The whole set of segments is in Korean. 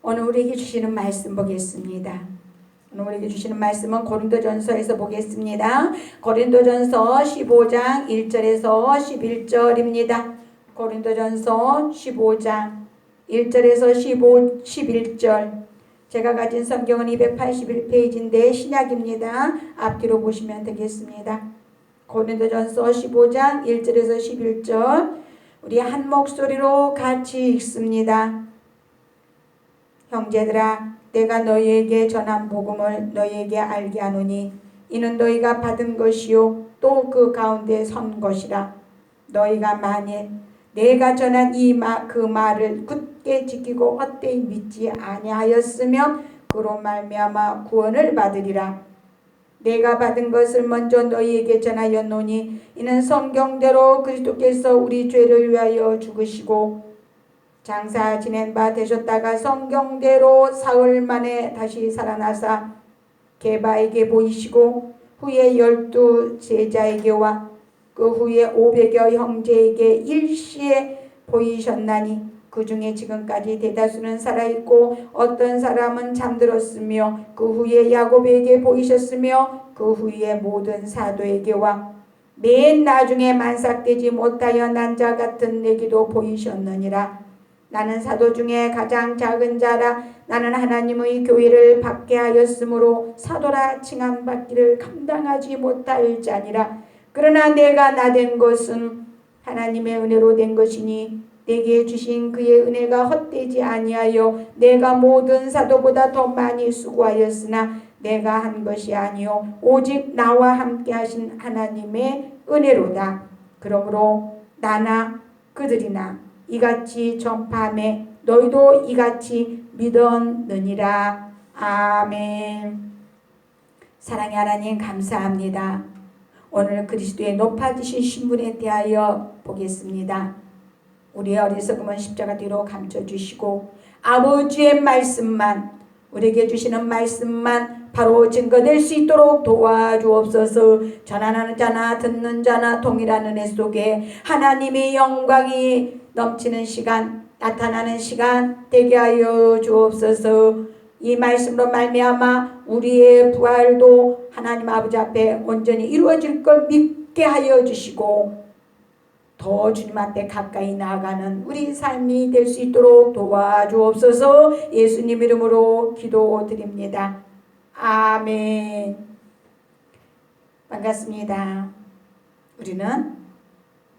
오늘 우리에게 주시는 말씀 보겠습니다. 오늘 우리에게 주시는 말씀은 고린도전서에서 보겠습니다. 고린도전서 15장 1절에서 11절입니다. 고린도전서 15장 1절에서 11절. 제가 가진 성경은 281페이지인데 신약입니다. 앞뒤로 보시면 되겠습니다. 고린도전서 15장 1절에서 11절. 우리 한 목소리로 같이 읽습니다. 형제들아, 내가 너희에게 전한 복음을 너희에게 알게 하노니 이는 너희가 받은 것이요 또 그 가운데 선 것이라. 너희가 만일 내가 전한 그 말을 굳게 지키고 헛되이 믿지 아니하였으면 그로 말미암아 구원을 받으리라. 내가 받은 것을 먼저 너희에게 전하였노니 이는 성경대로 그리스도께서 우리 죄를 위하여 죽으시고 장사 지낸 바 되셨다가 성경대로 사흘 만에 다시 살아나사 게바에게 보이시고 후에 12 제자에게와 그 후에 500여 형제에게 일시에 보이셨나니 그 중에 지금까지 대다수는 살아있고 어떤 사람은 잠들었으며 그 후에 야곱에게 보이셨으며 그 후에 모든 사도에게와 맨 나중에 만삭되지 못하여 난 자 같은 내게도 보이셨느니라. 나는 사도 중에 가장 작은 자라. 나는 하나님의 교회를 받게 하였으므로 사도라 칭함받기를 감당하지 못할 자니라. 그러나 내가 나된 것은 하나님의 은혜로 된 것이니 내게 주신 그의 은혜가 헛되지 아니하여 내가 모든 사도보다 더 많이 수고하였으나 내가 한 것이 아니요 오직 나와 함께 하신 하나님의 은혜로다. 그러므로 나나 그들이나 이같이 전파하매 너희도 이같이 믿었느니라. 아멘. 사랑의 하나님 감사합니다. 오늘 그리스도의 높아지신 신분에 대하여 보겠습니다. 우리의 어리석음은 십자가 뒤로 감춰주시고 아버지의 말씀만, 우리에게 주시는 말씀만 바로 증거될 수 있도록 도와주옵소서. 전하는 자나 듣는 자나 동일한 은혜 속에 하나님의 영광이 넘치는 시간, 나타나는 시간 되게 하여 주옵소서. 이 말씀으로 말미암아 우리의 부활도 하나님 아버지 앞에 온전히 이루어질 걸 믿게 하여 주시고 더 주님 앞에 가까이 나아가는 우리 삶이 될 수 있도록 도와주옵소서. 예수님 이름으로 기도드립니다. 아멘. 반갑습니다. 우리는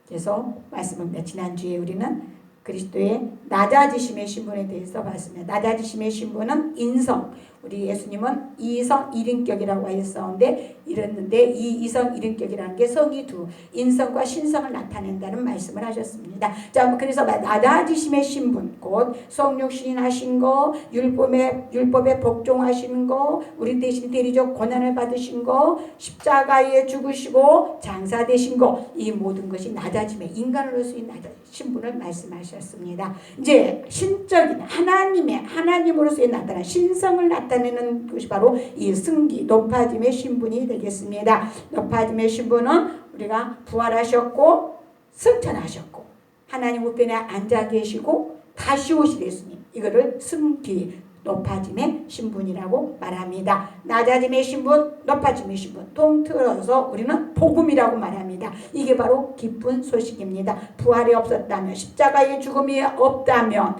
계속 말씀을 지난주에 우리는 그리스도의 낮아지심의 신분에 대해서 봤습니다. 낮아지심의 신분은 인성, 우리 예수님은 이성 일인격이라고 하였었는데 이랬는데 이 이성 일인격이라는 게 성이 두 인성과 신성을 나타낸다는 말씀을 하셨습니다. 자, 그래서 낮아지심의 신분, 곧 성육신 하신 거, 율법에 복종하신 거, 우리 대신 대리적 고난을 받으신 거, 십자가에 죽으시고 장사 되신 거, 이 모든 것이 낮아짐의 인간으로서의 신분을 말씀하셨습니다. 이제 신적인 하나님으로서의 나타난 신성을 나타내는 것이 바로 이 승기, 높아짐의 신분이 되겠습니다. 높아짐의 신분은 우리가 부활하셨고 승천하셨고 하나님 우편에 앉아 계시고 다시 오실 예수님, 이거를 승기, 높아짐의 신분이라고 말합니다. 낮아짐의 신분, 높아짐의 신분 통틀어서 우리는 복음이라고 말합니다. 이게 바로 기쁜 소식입니다. 부활이 없었다면, 십자가의 죽음이 없다면,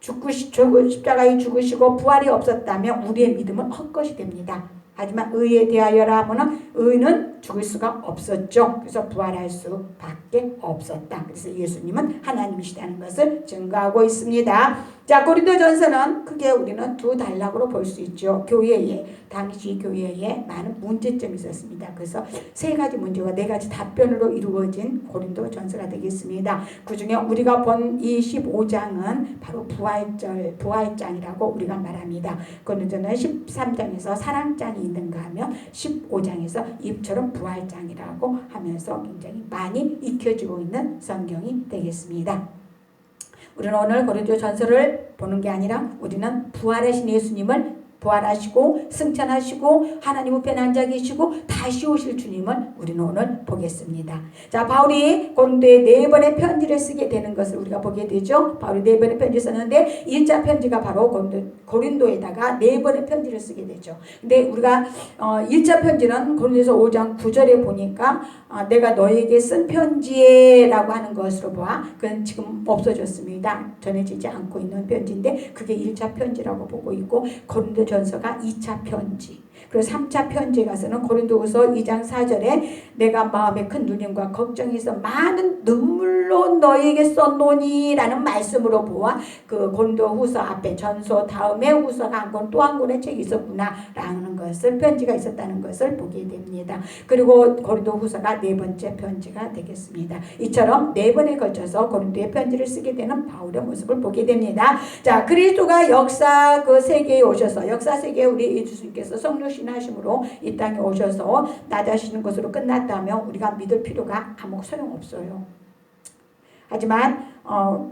십자가에 죽으시고 부활이 없었다면 우리의 믿음은 헛것이 됩니다. 하지만 의에 대하여라 하면은 의는 죽을 수가 없었죠. 그래서 부활할 수밖에 없었다. 그래서 예수님은 하나님이시다는 것을 증거하고 있습니다. 자, 고린도전서는 크게 우리는 두 단락으로 볼 수 있죠. 당시 교회에 많은 문제점이 있었습니다. 그래서 세 가지 문제와 네 가지 답변으로 이루어진 고린도전서가 되겠습니다. 그 중에 우리가 본 이 15장은 바로 부활장이라고 우리가 말합니다. 고린도전은 13장에서 사랑장이 있는가 하면 15장에서 이처럼 부활장이라고 하면서 굉장히 많이 익혀지고 있는 성경이 되겠습니다. 우리는 오늘 고린도전서를 보는 게 아니라 우리는 부활하신 예수님을 부활하시고 승천하시고 하나님 우편에 앉아 계시고 다시 오실 주님을 우리는 오늘 보겠습니다. 자, 바울이 고린도에 4번의 편지를 쓰게 되는 것을 우리가 보게 되죠. 바울이 4번의 편지를 썼는데 1차 편지가 바로 고린도에다가 4번의 편지를 쓰게 되죠. 근데 우리가 1차 편지는 고린도서 5장 9절에 보니까 내가 너에게 쓴 편지라고 하는 것으로 봐. 그건 지금 없어졌습니다. 전해지지 않고 있는 편지인데 그게 1차 편지라고 보고 있고 고린도전서가 2차 편지. 그리고 3차 편지에 가서는 고린도후서 2장 4절에 내가 마음에 큰 눌림과 걱정에서 많은 눈물로 너에게 썼노니 라는 말씀으로 보아 그 고린도후서 앞에 전서 다음에 후서가 한 권 또 한 권의 책이 있었구나 라는 것을 편지가 있었다는 것을 보게 됩니다. 그리고 고린도후서가 4번째 편지가 되겠습니다. 이처럼 4번에 걸쳐서 고린도에 편지를 쓰게 되는 바울의 모습을 보게 됩니다. 자, 그리스도가 역사 그 세계에 오셔서 역사 세계에 우리 예수님께서 성령신 하심으로 이 땅에 오셔서 낮아지는 것으로 끝났다면 우리가 믿을 필요가 아무 소용없어요. 하지만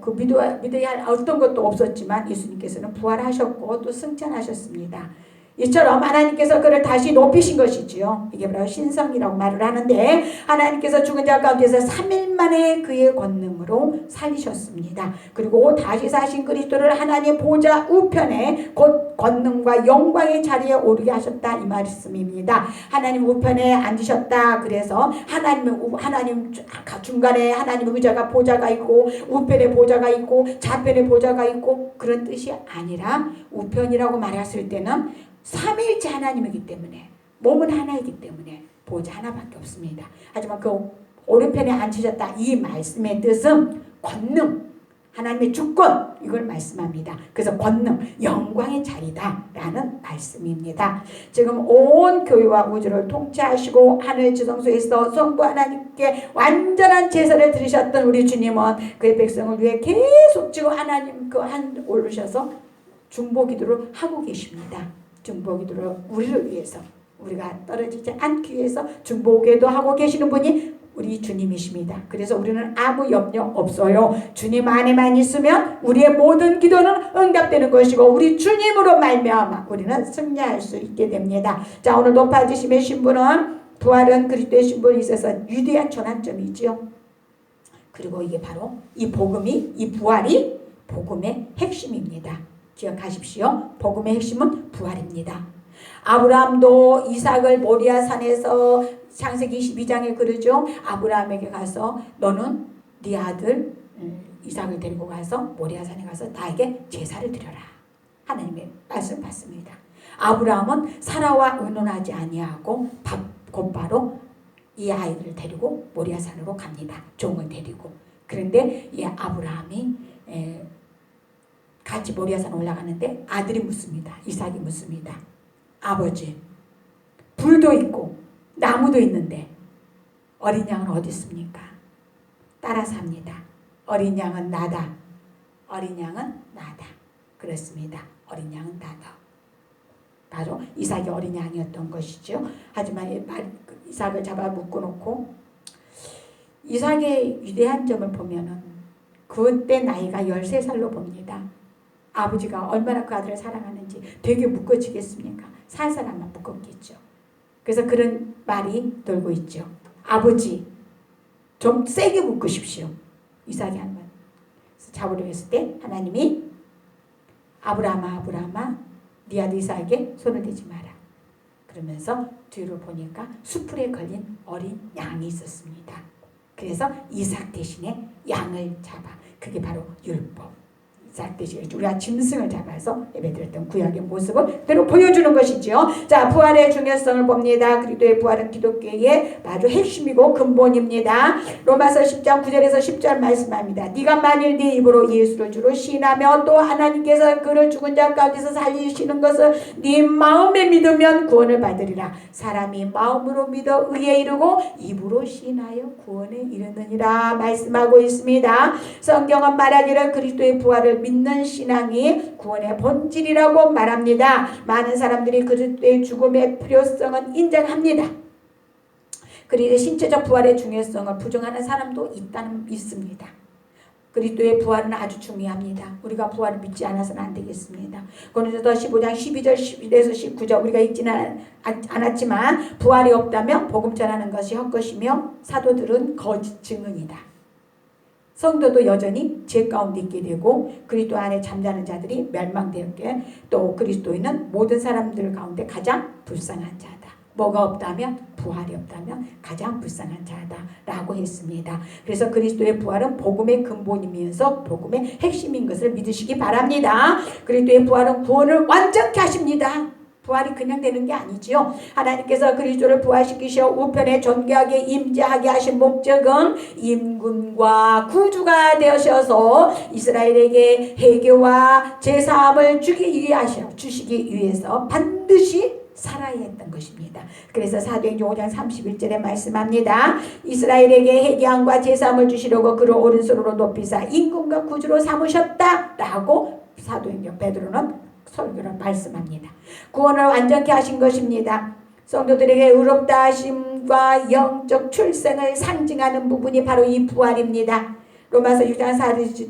그 믿어야 할 어떤 것도 없었지만 예수님께서는 부활하셨고 또 승천하셨습니다. 이처럼 하나님께서 그를 다시 높이신 것이지요. 이게 바로 신성이라고 말을 하는데 하나님께서 죽은 자 가운데서 3일 만에 그의 권능으로 살리셨습니다. 그리고 다시 사신 그리스도를 하나님 보좌 우편에 곧 권능과 영광의 자리에 오르게 하셨다 이 말씀입니다. 하나님 우편에 앉으셨다. 그래서 하나님 중간에 하나님 의자가 보좌가 있고 우편에 보좌가 있고 좌편에 보좌가 있고 그런 뜻이 아니라 우편이라고 말했을 때는 삼위일체 하나님이기 때문에 몸은 하나이기 때문에 보좌 하나밖에 없습니다. 하지만 그 오른편에 앉으셨다 이 말씀의 뜻은 권능, 하나님의 주권 이걸 말씀합니다. 그래서 권능, 영광의 자리다 라는 말씀입니다. 지금 온 교회와 우주를 통치하시고 하늘 지성소에서 성부 하나님께 완전한 제사를 드리셨던 우리 주님은 그의 백성을 위해 계속 지금 하나님 그 한 오르셔서 중보 기도를 하고 계십니다. 중보 기도를 우리를 위해서 우리가 떨어지지 않기 위해서 중보 기도 하고 계시는 분이 우리 주님이십니다. 그래서 우리는 아무 염려 없어요. 주님 안에만 있으면 우리의 모든 기도는 응답되는 것이고 우리 주님으로 말미암아 우리는 승리할 수 있게 됩니다. 자, 오늘 높아지심의 신분은 부활은 그리스도의 신분이 있어서 위대한 전환점이죠. 그리고 이게 바로 이 복음이 이 부활이 복음의 핵심입니다. 기억하십시오. 복음의 핵심은 부활입니다. 아브라함도 이삭을 모리아 산에서 창세기 22장에 그러죠. 아브라함에게 가서 너는 네 아들 이삭을 데리고 가서 모리아 산에 가서 나에게 제사를 드려라. 하나님의 말씀 받습니다. 아브라함은 사라와 의논하지 아니하고 곧바로 이 아이를 데리고 모리아 산으로 갑니다. 종을 데리고. 그런데 이 아브라함이 같이 모리아산 올라가는데 아들이 묻습니다. 이삭이 묻습니다. 아버지, 불도 있고 나무도 있는데 어린 양은 어디 있습니까? 따라서 합니다. 어린 양은 나다. 어린 양은 나다. 그렇습니다. 어린 양은 나다. 바로 이삭이 어린 양이었던 것이죠. 하지만 이삭을 잡아 묶어놓고 이삭의 위대한 점을 보면은 그때 나이가 13살로 봅니다. 아버지가 얼마나 그 아들을 사랑하는지 되게 묶어지겠습니까? 살 사람만 묶었겠죠. 그래서 그런 말이 돌고 있죠. 아버지 좀 세게 묶으십시오. 이삭이 한 번 잡으려 했을 때 하나님이 아브라함아 네 아들 이삭에게 손을 대지 마라. 그러면서 뒤로 보니까 수풀에 걸린 어린 양이 있었습니다. 그래서 이삭 대신에 양을 잡아 그게 바로 율법. 이삭 대신에 우리가 짐승을 잡아서 예배드렸던 구약의 모습을 그대로 보여주는 것이죠. 자, 부활의 중요성을 봅니다. 그리스도의 부활은 기독교의 아주 핵심이고 근본입니다. 로마서 10장 9절에서 10절 말씀합니다. 네가 만일 네 입으로 예수를 주로 시인하며 또 하나님께서 그를 죽은 자 가운데서 살리시는 것을 네 마음에 믿으면 구원을 받으리라. 사람이 마음으로 믿어 의에 이르고 입으로 시인하여 구원에 이르느니라 말씀하고 있습니다. 성경은 말하기를 그리스도의 부활을 믿는 신앙이 구원의 본질이라고 말합니다. 많은 사람들이 그리스도의 죽음의 필요성은 인정합니다. 그리고 신체적 부활의 중요성을 부정하는 사람도 있습니다. 그리스도의 부활은 아주 중요합니다. 우리가 부활을 믿지 않아서는 안 되겠습니다. 고린도서 15장 12절 11에서 19절 우리가 읽지는 않았지만 부활이 없다면 복음 전하는 것이 헛것이며 사도들은 거짓 증언이다. 성도도 여전히 죄 가운데 있게 되고 그리스도 안에 잠자는 자들이 멸망되었기에 또 그리스도인은 모든 사람들 가운데 가장 불쌍한 자다. 뭐가 없다면 부활이 없다면 가장 불쌍한 자다라고 했습니다. 그래서 그리스도의 부활은 복음의 근본이면서 복음의 핵심인 것을 믿으시기 바랍니다. 그리스도의 부활은 구원을 완전케 하십니다. 부활이 그냥 되는 게 아니지요. 하나님께서 그리스도를 부활시키셔 우편에 존귀하게 임재하게 하신 목적은 임금과 구주가 되셔서 이스라엘에게 회개와 제사함을 주시기 위해서 반드시 살아야 했던 것입니다. 그래서 사도행전 5장 31절에 말씀합니다. 이스라엘에게 회개함과 제사함을 주시려고 그를 오른손으로 높이사 임금과 구주로 삼으셨다라고 사도행전 베드로는 설교를 말씀합니다. 구원을 완전케 하신 것입니다. 성도들에게 의롭다 하심과 영적 출생을 상징하는 부분이 바로 이 부활입니다. 로마서 6장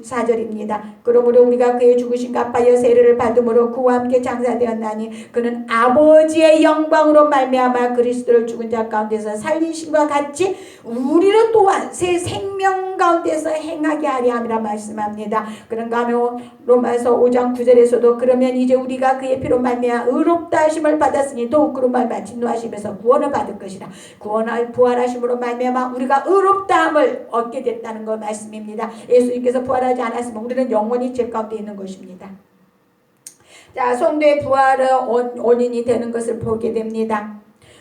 4절입니다. 그러므로 우리가 그의 죽으신 값하여 세례를 받음으로 그와 함께 장사되었나니 그는 아버지의 영광으로 말미암아 그리스도를 죽은 자 가운데서 살리심과 같이 우리를 또한 새 생명 가운데서 행하게 하려 함이라 말씀합니다. 그런가 하면 로마서 5장 9절에서도 그러면 이제 우리가 그의 피로 말미암아 의롭다 하심을 받았으니 더욱 그로 말미암아 진노하심에서 구원을 받을 것이라. 구원할 부활하심으로 말미암아 우리가 의롭다함을 얻게 됐다는 것 말씀입니다. 예수님께서 부활하지 않았으면 우리는 영원히 죄 가운데 있는 것입니다. 자, 성도의 부활의 원인이 되는 것을 보게 됩니다.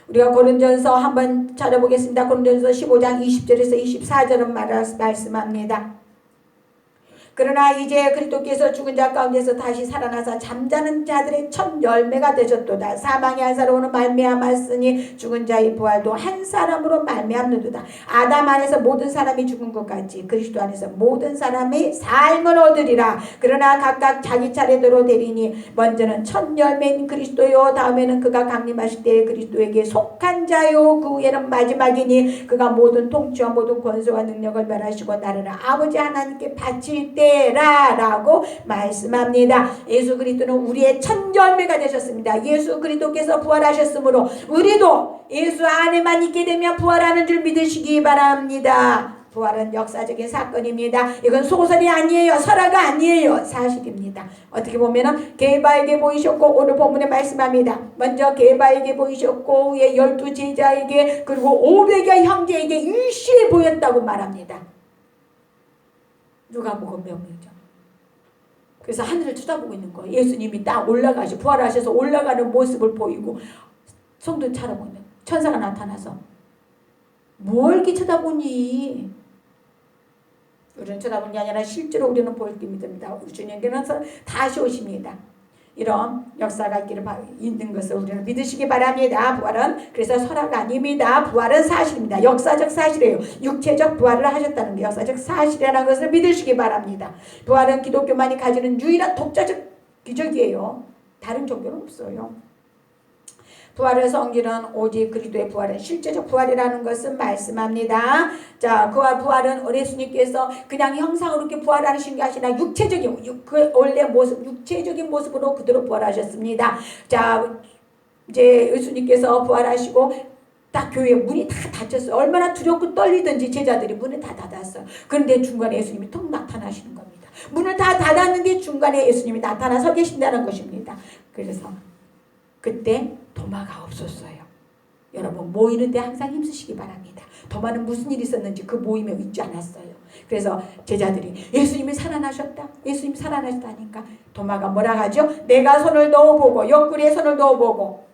우리가 고린도전서 한번 찾아보겠습니다. 고린도전서 15장 20절에서 24절은 말씀합니다. 그러나 이제 그리스도께서 죽은 자 가운데서 다시 살아나사 잠자는 자들의 첫 열매가 되셨도다. 사망이 한 사람으로 말미암았으니 죽은 자의 부활도 한 사람으로 말미암는도다. 아담 안에서 모든 사람이 죽은 것 같이 그리스도 안에서 모든 사람이 삶을 얻으리라. 그러나 각각 자기 차례대로 되리니 먼저는 첫 열매인 그리스도요 다음에는 그가 강림하실 때에 그리스도에게 속한 자요 그 후에는 마지막이니 그가 모든 통치와 모든 권세와 능력을 멸하시고 나를 아버지 하나님께 바칠 때 라고 말씀합니다. 예수 그리스도는 우리의 첫 열매가 되셨습니다. 예수 그리스도께서 부활하셨으므로 우리도 예수 안에만 있게 되면 부활하는 줄 믿으시기 바랍니다. 부활은 역사적인 사건입니다. 이건 소설이 아니에요. 설화가 아니에요. 사실입니다. 어떻게 보면 게바에게 보이셨고 오늘 본문에 말씀합니다. 먼저 게바에게 보이셨고 후에 12 제자에게 그리고 500여 형제에게 일시에 보였다고 말합니다. 누가복음 명이죠. 그래서 하늘을 쳐다보고 있는 거예요. 예수님이 딱 부활하셔서 올라가는 모습을 보이고 성도 쳐다보는 천사가 나타나서 뭘 이렇게 쳐다보니? 우리는 쳐다보는 게 아니라 실제로 우리는 보일 때 믿습니다. 주님께서 다시 오십니다. 이런 역사가 있는 것을 우리는 믿으시기 바랍니다. 부활은 그래서 설화가 아닙니다. 부활은 사실입니다. 역사적 사실이에요. 육체적 부활을 하셨다는 게 역사적 사실이라는 것을 믿으시기 바랍니다. 부활은 기독교만이 가지는 유일한 독자적 기적이에요. 다른 종교는 없어요. 부활의 성질은 오직 그리스도의 부활은 실제적 부활이라는 것을 말씀합니다. 자, 그와 부활은 예수님께서 그냥 형상으로 이렇게 부활하신 게 아니라 육체적인 그 원래 모습, 육체적인 모습으로 그대로 부활하셨습니다. 자, 이제 예수님께서 부활하시고 딱 교회 문이 다 닫혔어요. 얼마나 두렵고 떨리든지 제자들이 문을 다 닫았어요. 그런데 중간에 예수님이 턱 나타나시는 겁니다. 문을 다 닫았는데 중간에 예수님이 나타나서 계신다는 것입니다. 그래서 그때 도마가 없었어요. 여러분 모이는 데 항상 힘쓰시기 바랍니다. 도마는 무슨 일이 있었는지 그 모임에 있지 않았어요. 그래서 제자들이 예수님이 살아나셨다. 예수님이 살아나셨다니까 도마가 뭐라 하죠? 내가 손을 넣어보고 옆구리에 손을 넣어보고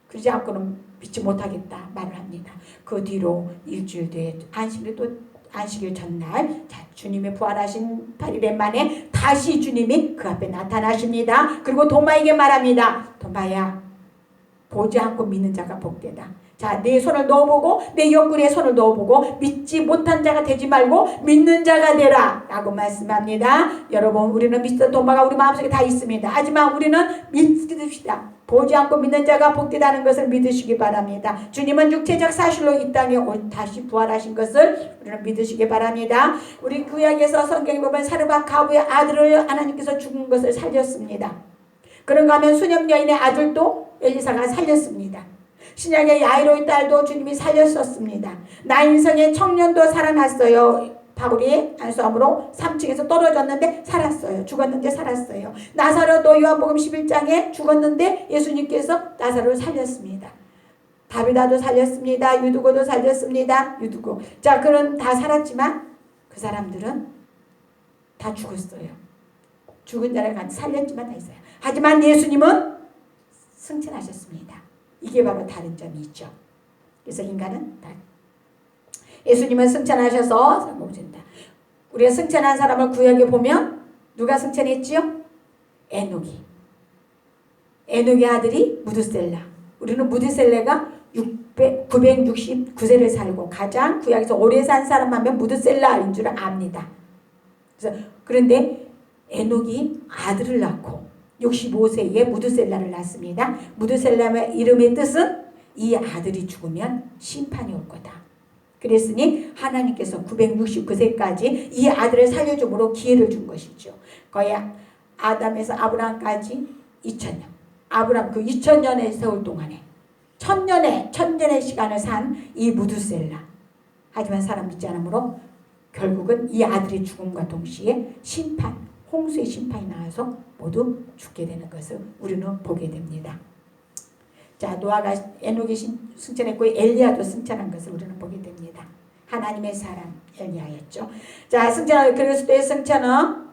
그러지 않고는 믿지 못하겠다 말을 합니다. 그 뒤로 일주일 뒤에 안식일 전날 주님이 부활하신 8일 만에 다시 주님이 그 앞에 나타나십니다. 그리고 도마에게 말합니다. 도마야 보지 않고 믿는 자가 복되다. 자, 내 손을 넣어보고 내 옆구리에 손을 넣어보고 믿지 못한 자가 되지 말고 믿는 자가 되라 라고 말씀합니다. 여러분 우리는 미스터 도마가 우리 마음속에 다 있습니다. 하지만 우리는 믿읍시다. 보지 않고 믿는 자가 복되다는 것을 믿으시기 바랍니다. 주님은 육체적 사실로 이 땅에 다시 부활하신 것을 우리는 믿으시기 바랍니다. 우리 구약에서 성경에 보면 사르밧 가부의 아들을 하나님께서 죽은 것을 살렸습니다. 그런가 하면 수녀 여인의 아들도 엘리사가 살렸습니다. 신약의 야이로의 딸도 주님이 살렸었습니다. 나인성의 청년도 살아났어요. 바울이 안수함으로 3층에서 떨어졌는데 살았어요. 죽었는데 살았어요. 나사로도 요한복음 11장에 죽었는데 예수님께서 나사로를 살렸습니다. 다비다도 살렸습니다. 유두고도 살렸습니다. 유두고. 자, 그런 다 살았지만 그 사람들은 다 죽었어요. 죽은 자를 살렸지만 다 있어요. 하지만 예수님은 승천하셨습니다. 이게 바로 다른 점이 있죠. 그래서 인간은 다 예수님은 승천하셔서 우리가 승천한 사람을 구약에 보면 누가 승천했지요? 에녹이. 에녹의 아들이 무드셀라. 우리는 무드셀라가 969세를 살고 가장 구약에서 오래 산 사람 하면 무드셀라인 줄 압니다. 그런데 에녹이 아들을 낳고 65세에 무드셀라를 낳습니다. 무드셀라의 이름의 뜻은 이 아들이 죽으면 심판이 올 거다. 그랬으니 하나님께서 969세까지 이 아들을 살려줌으로 기회를 준 것이죠. 거의 아담에서 아브라함까지 2000년. 아브라함 그 2000년의 세월 동안에 천년의 시간을 산 이 무드셀라. 하지만 사람 믿지 않으므로 결국은 이 아들의 죽음과 동시에 심판, 홍수의 심판이 나와서 모두 죽게 되는 것을 우리는 보게 됩니다. 자, 노아가 에녹이 승천했고 엘리야도 승천한 것을 우리는 보게 됩니다. 하나님의 사람 엘리야였죠. 자, 그리스도의 승천은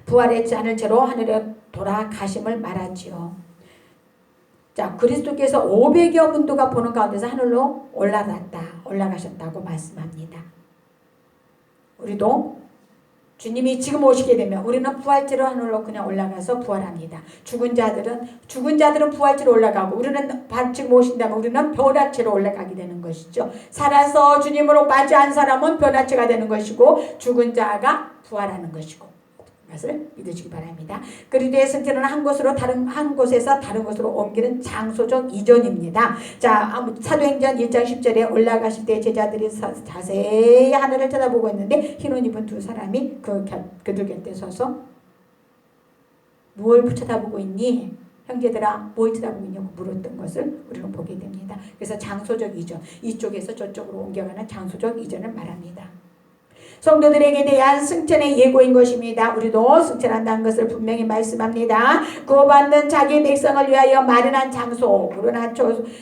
부활했지 않을 채로 하늘에 돌아가심을 말하지요. 자, 그리스도께서 500여 문도가 보는 가운데서 하늘로 올라가셨다고 말씀합니다. 우리도 주님이 지금 오시게 되면 우리는 부활체로 하늘로 그냥 올라가서 부활합니다. 죽은 자들은 부활체로 올라가고 우리는 지금 오신다면 우리는 변화체로 올라가게 되는 것이죠. 살아서 주님으로 맞이한 사람은 변화체가 되는 것이고 죽은 자가 부활하는 것이고 것을 믿으시기 바랍니다. 그리스도의 승천은 한 곳에서 다른 곳으로 옮기는 장소적 이전입니다. 자, 사도행전 1장 10절에 올라가실 때 제자들이 자세히 하늘을 쳐다보고 있는데 흰옷 입은 두 사람이 그들 곁에 서서 뭘 쳐다보고 있니? 형제들아 뭘 쳐다보고 있냐고 물었던 것을 우리는 보게 됩니다. 그래서 장소적 이전, 이쪽에서 저쪽으로 옮겨가는 장소적 이전을 말합니다. 성도들에게 대한 승천의 예고인 것입니다. 우리도 승천한다는 것을 분명히 말씀합니다. 구원받는 자기 백성을 위하여 마련한 장소,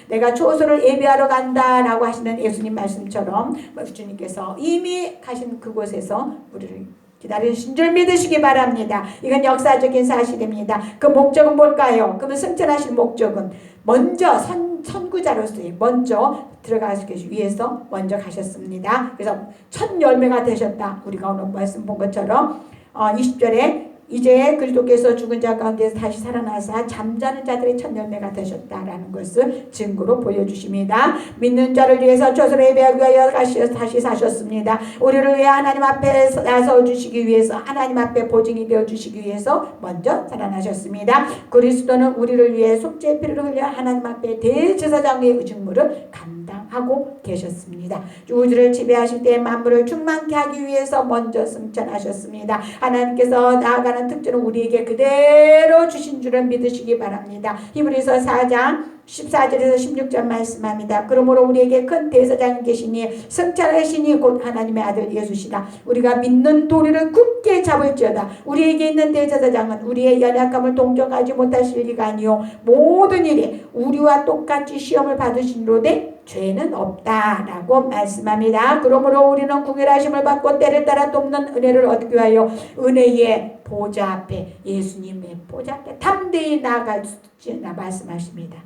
내가 초소를 예배하러 간다라고 하시는 예수님 말씀처럼 주님께서 이미 가신 그곳에서 우리를 기다리신 줄 믿으시기 바랍니다. 이건 역사적인 사실입니다. 그 목적은 뭘까요? 그러면 승천하실 목적은 먼저 선구자로서의 먼저 들어가기 위해서 먼저 가셨습니다. 그래서 첫 열매가 되셨다. 우리가 오늘 말씀 본 것처럼 20절에 이제 그리스도께서 죽은 자 가운데서 다시 살아나사 잠자는 자들의 첫 열매가 되셨다라는 것을 증거로 보여주십니다. 믿는 자를 위해서 초소를 예배하기 위하여 다시 사셨습니다. 우리를 위해 하나님 앞에 나서 주시기 위해서 하나님 앞에 보증이 되어 주시기 위해서 먼저 살아나셨습니다. 그리스도는 우리를 위해 속죄의 피를 흘려 하나님 앞에 대제사장의 직무를 감당하고 계셨습니다. 우주를 지배하실 때 만물을 충만케 하기 위해서 먼저 승천하셨습니다. 하나님께서 나아가는 특징은 우리에게 그대로 주신 줄을 믿으시기 바랍니다. 히브리서 4장 14절에서 16절 말씀합니다. 그러므로 우리에게 큰 대제사장이 계시니 승천하시니 곧 하나님의 아들 예수시라. 우리가 믿는 도리를 굳게 잡을지어다. 우리에게 있는 대제사장은 우리의 연약함을 동정하지 못하실 리가 아니요 모든 일에 우리와 똑같이 시험을 받으시노되 죄는 없다라고 말씀합니다. 그러므로 우리는 구별하심을 받고 때를 따라 돕는 은혜를 얻기 위하여 은혜의 보좌 앞에 예수님의 보좌 앞에 담대히 나아갈지나 말씀하십니다.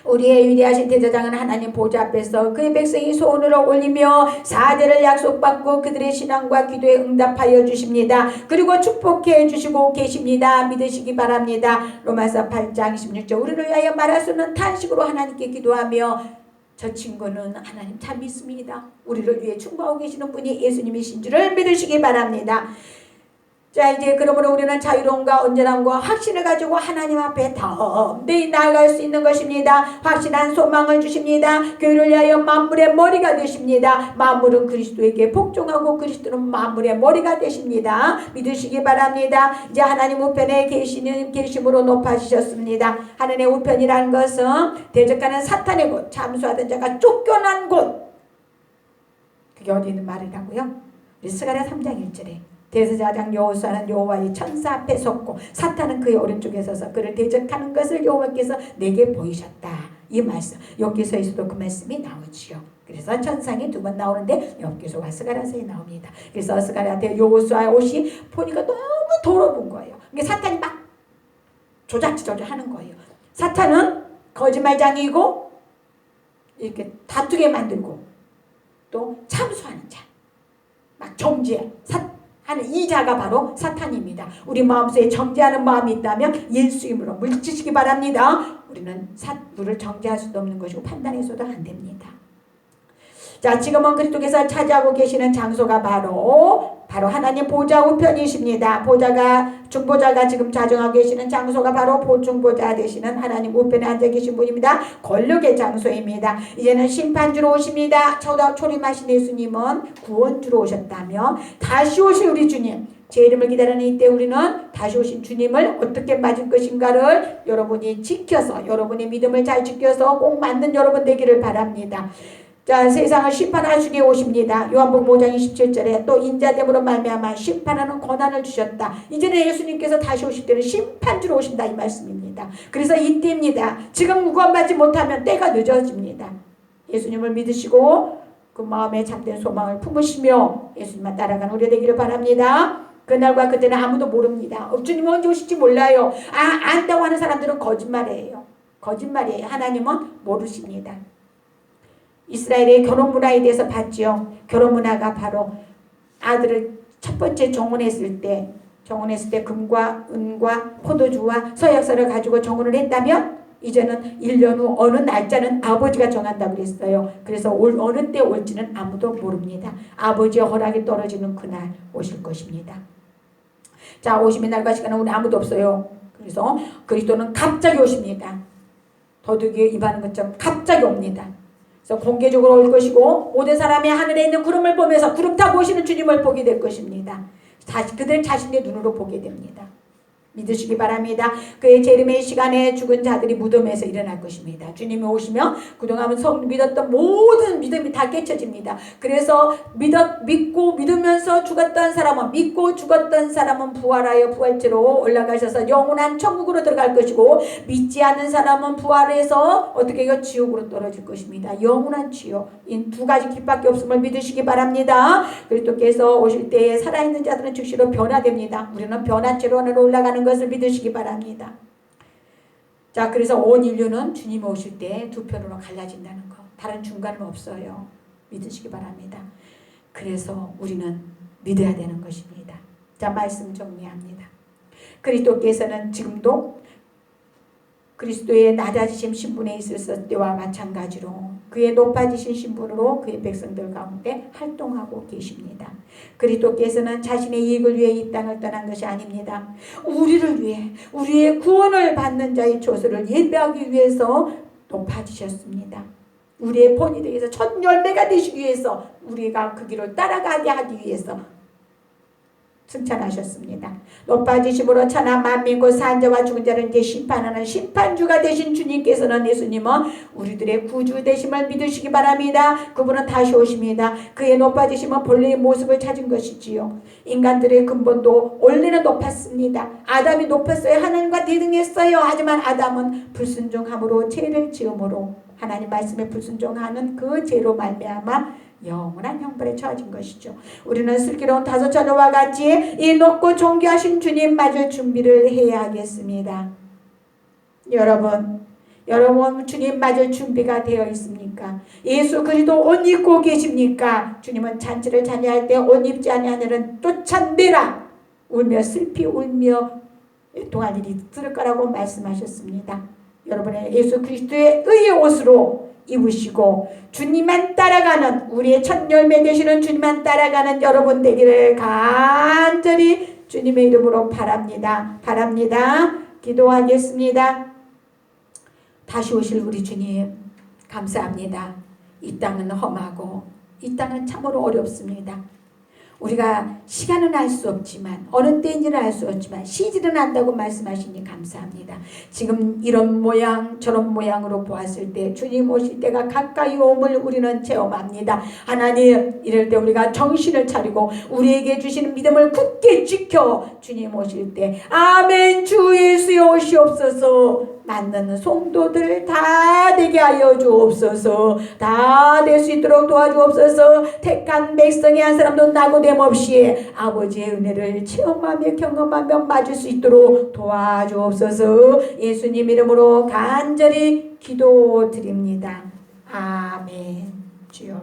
우리의 위대하신 대제사장은 하나님 보좌 앞에서 그의 백성이 소원을 올리며 사죄를 약속받고 그들의 신앙과 기도에 응답하여 주십니다. 그리고 축복해 주시고 계십니다. 믿으시기 바랍니다. 로마서 8장 16절 우리를 위하여 말할 수 없는 탄식으로 하나님께 기도하며 저 친구는 하나님 잘 믿습니다. 우리를 위해 충고하고 계시는 분이 예수님이신 줄을 믿으시기 바랍니다. 자, 이제 그러므로 우리는 자유로움과 온전함과 확신을 가지고 하나님 앞에 담대히 나아갈 수 있는 것입니다. 확실한 소망을 주십니다. 교회를 위하여 만물의 머리가 되십니다. 만물은 그리스도에게 복종하고 그리스도는 만물의 머리가 되십니다. 믿으시기 바랍니다. 이제 하나님 우편에 계심으로 높아지셨습니다. 하나님의 우편이라는 것은 대적하는 사탄의 곳, 잠수하던 자가 쫓겨난 곳, 그게 어디 있는 말이라고요? 우리 스가랴 3장 1절에 대제사장 여호수아는 여호와의 천사 앞에 섰고 사탄은 그의 오른쪽에 서서 그를 대적하는 것을 여호와께서 내게 보이셨다. 이 말씀, 욥기서에서도 그 말씀이 나오지요. 그래서 천상이 두 번 나오는데 욥기서와 스가랴서에 나옵니다. 그래서 스가랴한테 여호수아의 옷이 보니까 너무 더러운 거예요. 이게 사탄이 막 조작하는 거예요. 사탄은 거짓말장이고 이렇게 다투게 만들고 또 참수하는 자, 막 정죄, 하는 이 자가 바로 사탄입니다. 우리 마음속에 정죄하는 마음이 있다면 예수님으로 물리치시기 바랍니다. 우리는 사물을 정죄할 수도 없는 것이고 판단해서도 안 됩니다. 자, 지금은 그리스도께서 차지하고 계시는 장소가 바로 하나님 보좌 우편이십니다. 중보자가 지금 자정하고 계시는 장소가 바로 보중보자 되시는 하나님 우편에 앉아 계신 분입니다. 권력의 장소입니다. 이제는 심판주로 오십니다. 초림하신 예수님은 구원주로 오셨다며 다시 오실 우리 주님, 제 이름을 기다리는 이때 우리는 다시 오신 주님을 어떻게 맞을 것인가를 여러분이 지켜서, 여러분의 믿음을 잘 지켜서 꼭 맞는 여러분 되기를 바랍니다. 자, 세상을 심판하시게 오십니다. 요한복음 5장 27절에 또 인자됨으로 말미암아 심판하는 권한을 주셨다. 이제는 예수님께서 다시 오실 때는 심판주로 오신다, 이 말씀입니다. 그래서 이때입니다. 지금 구원받지 못하면 때가 늦어집니다. 예수님을 믿으시고 그 마음에 참된 소망을 품으시며 예수님만 따라가는 우리 되기를 바랍니다. 그날과 그때는 아무도 모릅니다. 주님 언제 오실지 몰라요. 안다고 하는 사람들은 거짓말이에요. 하나님은 모르십니다. 이스라엘의 결혼 문화에 대해서 봤지요. 결혼 문화가 바로 아들을 첫 번째 정혼했을 때 금과 은과 포도주와 서약서를 가지고 정혼을 했다면 이제는 1년 후 어느 날짜는 아버지가 정한다고 그랬어요. 그래서 어느 때 올지는 아무도 모릅니다. 아버지의 허락이 떨어지는 그날 오실 것입니다. 자, 오심의 날과 시간은 우리 아무도 없어요. 그래서 그리스도는 갑자기 오십니다. 도둑이 입하는 것처럼 갑자기 옵니다. 그래서 공개적으로 올 것이고 모든 사람이 하늘에 있는 구름을 보면서 구름 타고 오시는 주님을 보게 될 것입니다. 그들 자신의 눈으로 보게 됩니다. 믿으시기 바랍니다. 그의 재림의 시간에 죽은 자들이 무덤에서 일어날 것입니다. 주님이 오시면 그동안 믿었던 모든 믿음이 다 깨쳐집니다. 그래서 믿으면서 죽었던 사람은 부활하여 부활체로 올라가셔서 영원한 천국으로 들어갈 것이고, 믿지 않는 사람은 부활해서 어떻게 해요? 지옥으로 떨어질 것입니다. 영원한 지옥. 이 두 가지 길밖에 없음을 믿으시기 바랍니다. 그리스도께서 오실 때에 살아있는 자들은 즉시로 변화됩니다. 우리는 변화체로 하늘로 올라가는 것을 믿으시기 바랍니다. 자, 그래서 온 인류는 주님 오실 때 두 편으로 갈라진다는 거, 다른 중간은 없어요. 믿으시기 바랍니다. 그래서 우리는 믿어야 되는 것입니다. 자, 말씀 정리합니다. 그리스도께서는 지금도 그리스도의 낮아지신 신분에 있을 때와 마찬가지로 그의 높아지신 신분으로 그의 백성들 가운데 활동하고 계십니다. 그리스도께서는 자신의 이익을 위해 이 땅을 떠난 것이 아닙니다. 우리를 위해, 우리의 구원을 받는 자의 조소를 예배하기 위해서 높아지셨습니다. 우리의 본이 되어서 첫 열매가 되시기 위해서, 우리가 그 길을 따라가게 하기 위해서 승천하셨습니다. 높아지심으로 천하 만민 곧 산자와 죽은 자를 이제 심판하는 심판주가 되신 주님께서는, 예수님은 우리들의 구주 되심을 믿으시기 바랍니다. 그분은 다시 오십니다. 그의 높아지심은 본래의 모습을 찾은 것이지요. 인간들의 근본도 원래는 높았습니다. 아담이 높았어요. 하나님과 대등했어요. 하지만 아담은 불순종함으로 죄를 지음으로, 하나님 말씀에 불순종하는 그 죄로 말미암아 영원한 형벌에 처해진 것이죠. 우리는 슬기로운 다섯 자녀와 같이 이 높고 존귀하신 주님 맞을 준비를 해야 하겠습니다. 여러분 주님 맞을 준비가 되어 있습니까? 예수 그리스도 옷 입고 계십니까? 주님은 잔치를 찬양할 때 옷 입지 아니하느는 쫓아내라, 울며 슬피 울며 동할 일이 있을 거라고 말씀하셨습니다. 여러분의 예수 그리스도의 의의 옷으로 입으시고 주님만 따라가는, 우리의 첫 열매 되시는 주님만 따라가는 여러분 되기를 간절히 주님의 이름으로 바랍니다. 기도하겠습니다. 다시 오실 우리 주님 감사합니다. 이 땅은 험하고 이 땅은 참으로 어렵습니다. 우리가 시간은 알 수 없지만 어느 때인지는 알 수 없지만 시질은 안다고 말씀하시니 감사합니다. 지금 이런 모양 저런 모양으로 보았을 때 주님 오실 때가 가까이 옴을 우리는 체험합니다. 하나님 이럴 때 우리가 정신을 차리고 우리에게 주시는 믿음을 굳게 지켜 주님 오실 때 아멘 주 예수여 오시옵소서 맞는 성도들 다 되게 하여 주옵소서. 다 될 수 있도록 도와주옵소서. 택한 백성의 한 사람도 낙오됨 없이 아버지의 은혜를 체험하며 경험하며 맞을 수 있도록 도와주옵소서. 예수님 이름으로 간절히 기도드립니다. 아멘. 주여